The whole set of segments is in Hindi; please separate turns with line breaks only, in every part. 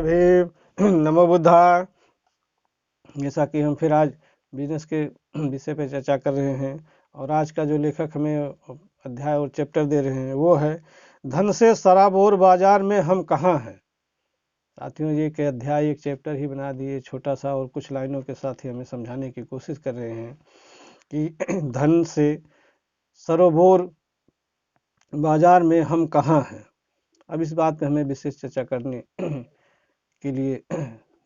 भी नमो बुद्धाय। जैसा कि हम फिर आज बिजनेस के विषय पे चर्चा कर रहे हैं और आज का जो लेखक हमें अध्याय और चैप्टर दे रहे हैं वो है धन से सराबोर बाजार में हम कहाँ हैं। साथियों, ये एक अध्याय एक चैप्टर ही बना दिए छोटा सा और कुछ लाइनों के साथ ही हमें समझाने की कोशिश कर रहे हैं कि धन से सरोबोर बाजार में हम कहाँ हैं। अब इस बात पे हमें विशेष चर्चा करने के लिए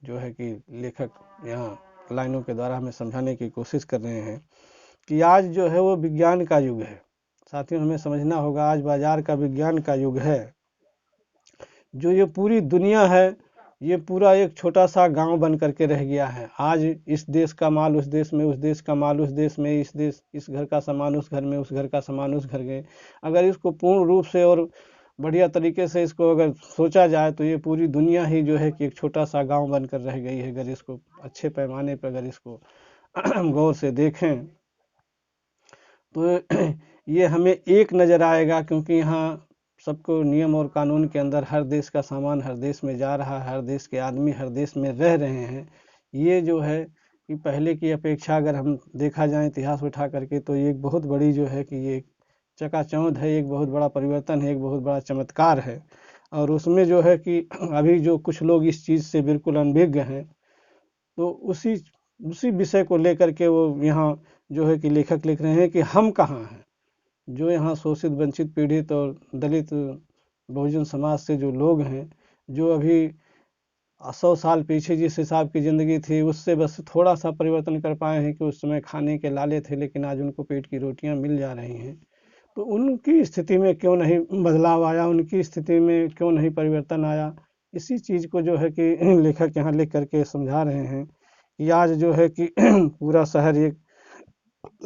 जो है कि लेखक यहाँ लाइनों के द्वारा हमें समझाने की कोशिश कर रहे हैं कि आज जो है वो विज्ञान का युग है। साथियों, हमें समझना होगा आज बाजार का विज्ञान का युग है। जो ये पूरी दुनिया है ये पूरा एक छोटा सा गांव बन करके रह गया है। आज इस देश का माल उस देश में, उस देश का माल उस देश में, इस घर का सामान उस घर में, उस घर का सामान उस घर में। अगर इसको पूर्ण रूप से और बढ़िया तरीके से इसको अगर सोचा जाए तो ये पूरी दुनिया ही जो है कि एक छोटा सा गांव बनकर रह गई है। अगर इसको अच्छे पैमाने पर अगर इसको गौर से देखें तो ये हमें एक नज़र आएगा, क्योंकि यहाँ सबको नियम और कानून के अंदर हर देश का सामान हर देश में जा रहा है, हर देश के आदमी हर देश में रह रहे हैं। ये जो है कि पहले की अपेक्षा अगर हम देखा जाए इतिहास उठा करके तो ये एक बहुत बड़ी जो है कि ये चकाचौंध है, एक बहुत बड़ा परिवर्तन है, एक बहुत बड़ा चमत्कार है। और उसमें जो है कि अभी जो कुछ लोग इस चीज़ से बिल्कुल अनभिज्ञ हैं तो उसी विषय को लेकर के वो यहाँ जो है कि लेखक लिख रहे हैं कि हम कहाँ हैं। जो यहाँ शोषित वंचित पीड़ित और दलित बहुजन समाज से जो लोग हैं, जो अभी 100 साल पीछे जिस हिसाब की ज़िंदगी थी उससे बस थोड़ा सा परिवर्तन कर पाए हैं कि उस समय खाने के लाले थे लेकिन आज उनको पेट की रोटियां मिल जा रही हैं। तो उनकी स्थिति में क्यों नहीं बदलाव आया, उनकी स्थिति में क्यों नहीं परिवर्तन आया। इसी चीज़ को जो है कि लेखक यहाँ लिख करके समझा रहे हैं कि आज जो है कि पूरा शहर एक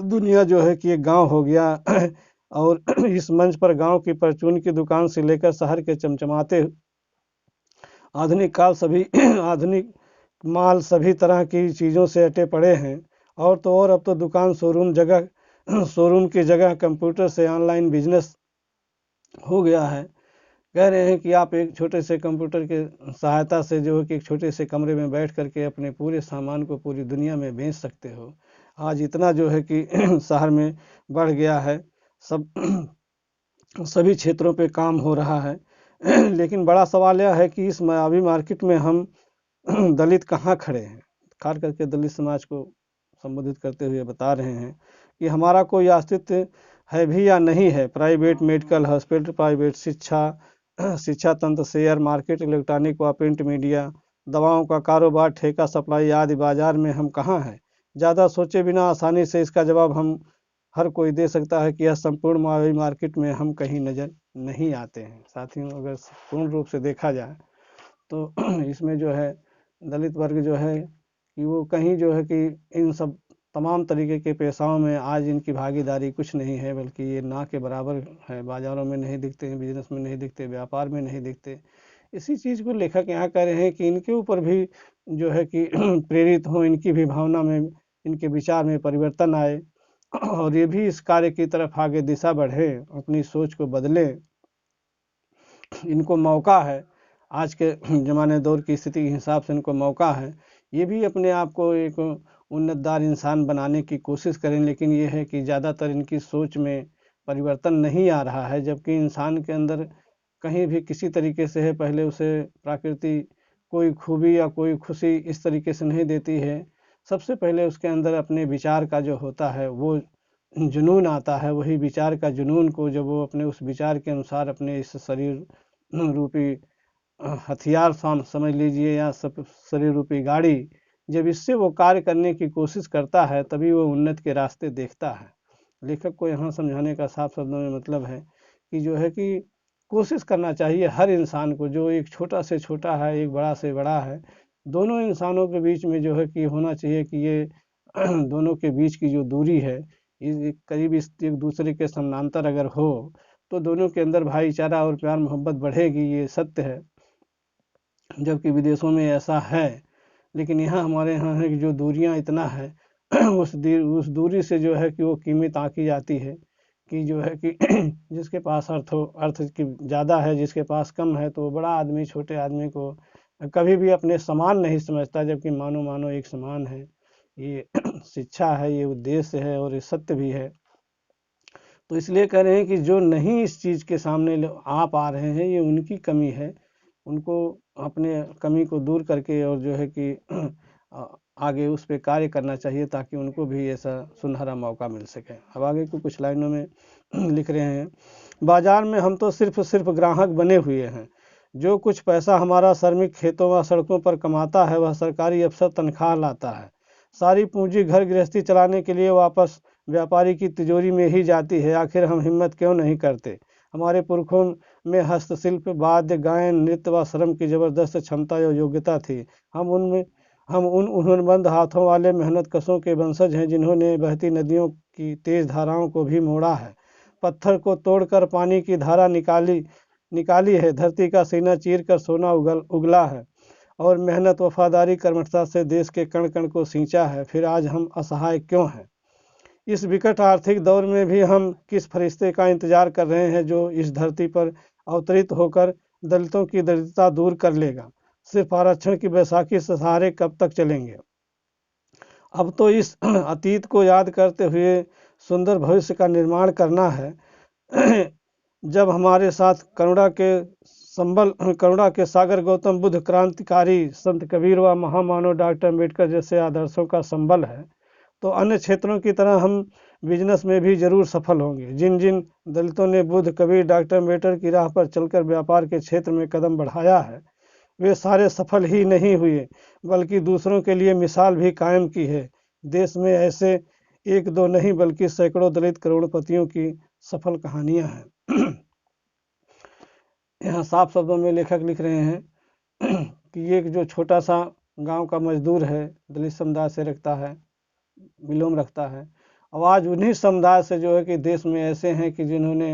दुनिया जो है कि एक गांव हो गया और इस मंच पर गांव की परचून की दुकान से लेकर शहर के चमचमाते आधुनिक काल सभी आधुनिक माल सभी तरह की चीज़ों से अटे पड़े हैं। और तो और अब तो दुकान शोरूम की जगह कंप्यूटर से ऑनलाइन बिजनेस हो गया है। कह रहे हैं कि आप एक छोटे से कंप्यूटर के सहायता से जो है कि एक छोटे से कमरे में बैठ करके अपने पूरे सामान को पूरी दुनिया में बेच सकते हो। आज इतना जो है कि शहर में बढ़ गया है, सभी क्षेत्रों पे काम हो रहा है। लेकिन बड़ा सवाल यह है कि इस मायावी मार्केट में हम दलित कहाँ खड़े हैं। खास करके दलित समाज को संबोधित करते हुए बता रहे हैं कि हमारा कोई अस्तित्व है भी या नहीं है। प्राइवेट मेडिकल हॉस्पिटल, प्राइवेट शिक्षा तंत्र, शेयर मार्केट, इलेक्ट्रॉनिक व प्रिंट मीडिया, दवाओं का कारोबार, ठेका सप्लाई आदि बाजार में हम कहाँ हैं। ज़्यादा सोचे बिना आसानी से इसका जवाब हम हर कोई दे सकता है कि यह संपूर्ण मायावी मार्केट में हम कहीं नज़र नहीं आते हैं। साथियों, अगर पूर्ण रूप से देखा जाए तो इसमें जो है दलित वर्ग जो है कि वो कहीं जो है कि इन सब तमाम तरीके के पेशाओं में आज इनकी भागीदारी कुछ नहीं है, बल्कि ये ना के बराबर है। बाज़ारों में नहीं दिखते हैं, बिजनेस में नहीं दिखते, व्यापार में नहीं दिखते। इसी चीज़ को लेखक यहाँ कह रहे हैं कि इनके ऊपर भी जो है कि प्रेरित हों, इनकी भी भावना में, इनके विचार में परिवर्तन आए और ये भी इस कार्य की तरफ आगे दिशा बढ़ें, अपनी सोच को बदलें। इनको मौका है, आज के ज़माने दौर की स्थिति के हिसाब से इनको मौका है। ये भी अपने आप को एक उन्नतदार इंसान बनाने की कोशिश करें, लेकिन ये है कि ज़्यादातर इनकी सोच में परिवर्तन नहीं आ रहा है। जबकि इंसान के अंदर कहीं भी किसी तरीके से है, पहले उसे प्रकृति कोई खूबी या कोई खुशी इस तरीके से नहीं देती है। सबसे पहले उसके अंदर अपने विचार का जो होता है वो जुनून आता है। वही विचार का जुनून को जब वो अपने उस विचार के अनुसार अपने इस शरीर रूपी हथियार समझ लीजिए या शरीर रूपी गाड़ी, जब इससे वो कार्य करने की कोशिश करता है तभी वो उन्नत के रास्ते देखता है। लेखक को यहाँ समझाने का साफ शब्दों में मतलब है कि जो है कि कोशिश करना चाहिए हर इंसान को, जो एक छोटा से छोटा है एक बड़ा से बड़ा है, दोनों इंसानों के बीच में जो है कि होना चाहिए कि ये दोनों के बीच की जो दूरी है करीब एक दूसरे के समानांतर अगर हो तो दोनों के अंदर भाईचारा और प्यार मोहब्बत बढ़ेगी, ये सत्य है। जबकि विदेशों में ऐसा है, लेकिन यहाँ हमारे यहाँ है कि जो दूरियाँ इतना है उस दूरी से जो है कि वो कीमत आंकी जाती है कि जो है कि जिसके पास अर्थ की ज़्यादा है, जिसके पास कम है, तो बड़ा आदमी छोटे आदमी को कभी भी अपने समान नहीं समझता, जबकि मानव मानव एक समान है। ये शिक्षा है, ये उद्देश्य है और ये सत्य भी है। तो इसलिए कह रहे हैं कि जो नहीं इस चीज़ के सामने आ पा रहे हैं, ये उनकी कमी है। उनको अपने कमी को दूर करके और जो है कि आगे उस पे कार्य करना चाहिए, ताकि उनको भी ऐसा सुनहरा मौका मिल सके। अब आगे को कुछ लाइनों में लिख रहे हैं, बाजार में हम तो सिर्फ ग्राहक बने हुए हैं। जो कुछ पैसा हमारा श्रमिक खेतों व सड़कों पर कमाता है, वह सरकारी अफसर तनख्वाह लाता है। सारी पूंजी घर गृहस्थी चलाने के लिए वापस व्यापारी की तिजोरी में ही जाती है। आखिर हम हिम्मत क्यों नहीं करते? हमारे पुरखों में हस्तशिल्प, वाद्य, गायन, नृत्य व श्रम की जबरदस्त क्षमता और योग्यता थी। हम उन हुनरमंद हाथों वाले मेहनतकशों के वंशज हैं, जिन्होंने बहती नदियों की तेज धाराओं को भी मोड़ा है, पत्थर को तोड़कर पानी की धारा निकाली है, धरती का सीना चीर कर सोना उगला है, और मेहनत, वफादारी, कर्मठता से देश के कण कण को सींचा है। फिर आज हम असहाय क्यों हैं? इस विकट आर्थिक दौर में भी हम किस फरिश्ते का इंतजार कर रहे हैं, जो इस धरती पर अवतरित होकर दलितों की दरिद्रता दूर कर लेगा? सिर्फ आरक्षण की बैसाखी से सहारे कब तक चलेंगे? अब तो इस अतीत को याद करते हुए सुंदर भविष्य का निर्माण करना है। जब हमारे साथ करुणा के सागर गौतम बुद्ध, क्रांतिकारी संत कबीर व महामानव डॉक्टर अम्बेडकर जैसे आदर्शों का संबल है, तो अन्य क्षेत्रों की तरह हम बिजनेस में भी जरूर सफल होंगे। जिन जिन दलितों ने बुद्ध, कबीर, डॉक्टर अम्बेडकर की राह पर चलकर व्यापार के क्षेत्र में कदम बढ़ाया है, वे सारे सफल ही नहीं हुए, बल्कि दूसरों के लिए मिसाल भी कायम की है। देश में ऐसे एक दो नहीं, बल्कि सैकड़ों दलित करोड़पतियों की सफल कहानियां हैं। यहाँ साफ शब्दों में लेखक लिख रहे हैं कि एक जो छोटा सा गांव का मजदूर है, दलित समुदाय से रखता है, विलोम रखता है, और आज उन्हीं समुदाय से जो है कि देश में ऐसे हैं कि जिन्होंने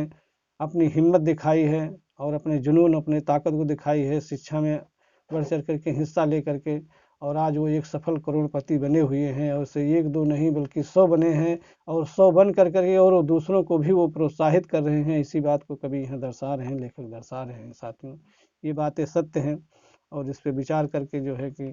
अपनी हिम्मत दिखाई है और अपने जुनून, अपने ताकत को दिखाई है, शिक्षा में बढ़ चढ़ करके हिस्सा ले करके, और आज वो एक सफल करोड़पति बने हुए हैं। और से एक दो नहीं, बल्कि 100 बने हैं, और 100 बन कर करके और दूसरों को भी वो प्रोत्साहित कर रहे हैं। इसी बात को कभी यहाँ दर्शा रहे हैं, लेखक दर्शा रहे हैं। साथियों, ये बातें सत्य हैं, और इस पर विचार करके जो है कि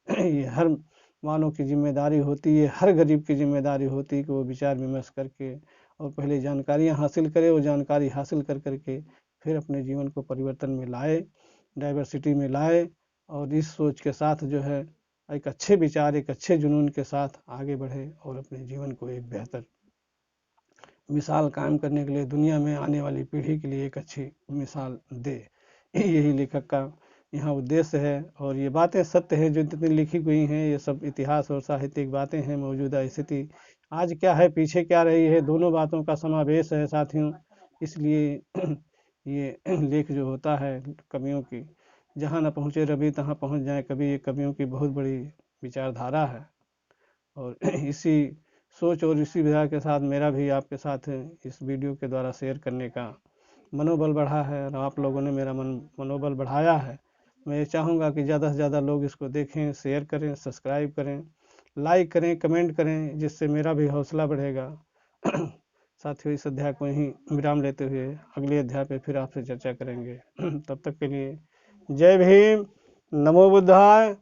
ये हर मानव की जिम्मेदारी होती है, हर गरीब की जिम्मेदारी होती है कि वो विचार विमर्श करके और पहले जानकारियाँ हासिल करे, और जानकारी हासिल कर करके फिर अपने जीवन को परिवर्तन में लाए, डाइवर्सिटी में लाए, और इस सोच के साथ जो है एक अच्छे विचार, एक अच्छे जुनून के साथ आगे बढ़े, और अपने जीवन को एक बेहतर मिसाल कायम करने के लिए दुनिया में आने वाली पीढ़ी के लिए एक अच्छी मिसाल दे। यही लेखक का यहाँ उद्देश्य है। और ये बातें सत्य हैं जो जितनी लिखी हुई हैं, ये सब इतिहास और साहित्यिक बातें हैं। मौजूदा स्थिति आज क्या है, पीछे क्या रही है, दोनों बातों का समावेश है साथियों। इसलिए ये लेख जो होता है कवियों की, जहाँ न पहुँचे रवि तहाँ पहुँच जाए कवि, ये कवियों की बहुत बड़ी विचारधारा है। और इसी सोच और इसी विचार के साथ मेरा भी आपके साथ इस वीडियो के द्वारा शेयर करने का मनोबल बढ़ा है, और आप लोगों ने मेरा मनोबल बढ़ाया है। मैं चाहूँगा कि ज़्यादा से ज़्यादा लोग इसको देखें, शेयर करें, सब्सक्राइब करें, लाइक करें, कमेंट करें, जिससे मेरा भी हौसला बढ़ेगा। साथियों, इस अध्याय को यहीं विराम लेते हुए अगले अध्याय पे फिर आपसे चर्चा करेंगे। तब तक के लिए जय भीम, नमो बुद्धाय।